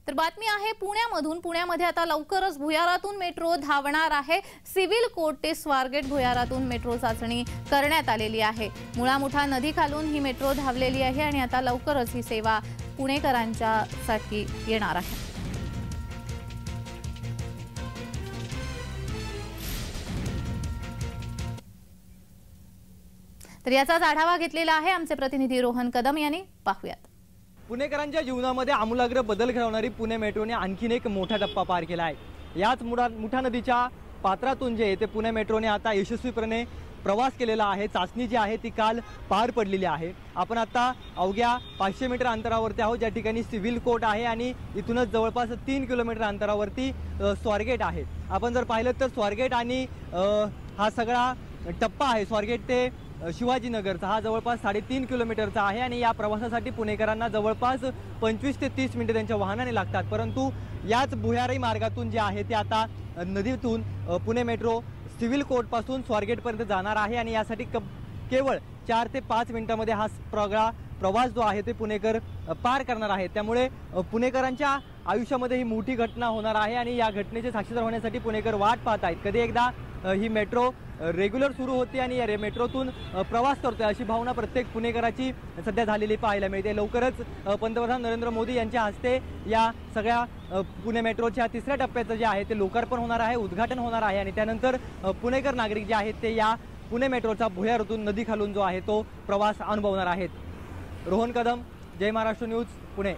तर बातमी आहे पुण्यामधून। पुण्यामध्ये आता लवकरच भुयारातून मेट्रो धावणार आहे। सिव्हिल कोर्ट ते स्वारगेट भुयारातून मेट्रो चाचणी करण्यात आलेली आहे। मुळामुठा नदी खालून ही मेट्रो धावलेली आहे आणि आता लवकरच ही सेवा पुणेकरांच्यासाठी येणार आहे। तर याचाच आढावा घेतलेला आहे आमचे प्रतिनिधी रोहन कदम यांनी। पाहूयात। पुणेकरांच्या जीवनामध्ये आमूलाग्र बदल घडवणारी पुणे मेट्रोने आणखीन एक मोठा टप्पा पार केला आहे। याच मुठा नदीच्या पात्रातून जे ते पुणे मेट्रोने आता यशस्वीपणे प्रवास केलेला आहे। चाचणी जी आहे ती काल पार पडलेली आहे। आपण आता अवघ्या 500 मीटर अंतरावरती आहोत, ज्या ठिकाणी सिव्हिल कोर्ट आहे आणि इथूनच जवळपास 3 किलोमीटर अंतरावरती स्वारगेट आहे। आपण जर पाहिलं तर स्वारगेट आणि हा सगळा टप्पा आहे स्वारगेट ते शिवाजीनगरचा हा जवळपास 3.5 किलोमीटरचा आहे आणि या प्रवासासाठी पुणेकरांना जवळपास 25 ते 30 मिनिटे त्यांच्या वाहनाने लागतात। परंतु याच भुयारी मार्गातून जे आहे ते आता नदीतून पुणे मेट्रो सिव्हिल कोर्ट पासून स्वारगेटपर्यंत जाणार आहे आणि यासाठी केवळ 4 ते 5 मिनिटांमध्ये हा प्रवास जो आहे ते पुणेकर पार करणार आहेत। त्यामुळे पुणेकरांच्या आयुष्यामध्ये ही मोठी घटना होणार आहे आणि या घटनेचे साक्षीदार होण्यासाठी पुणेकर वाट पाहत आहेत। कधी एकदा ही मेट्रो रेग्युलर सुरू होती आणि या मेट्रोतून प्रवास करतोय अशी भावना प्रत्येक पुणेकराची सध्या झालेली पाहायला मिळते। लवकरच पंतप्रधान नरेंद्र मोदी यांच्या हस्ते या सगळ्या पुणे मेट्रोच्या 3ऱ्या टप्प्याचं जे आहे ते लोकार्पण होणार आहे, उद्घाटन होणार आहे आणि त्यानंतर पुणेकर नागरिक जे आहेत ते या पुणे मेट्रोचा भुयारातून नदी खालून जो आहे तो प्रवास अनुभवणार आहेत। रोहन कदम, जय महाराष्ट्र न्यूज, पुणे।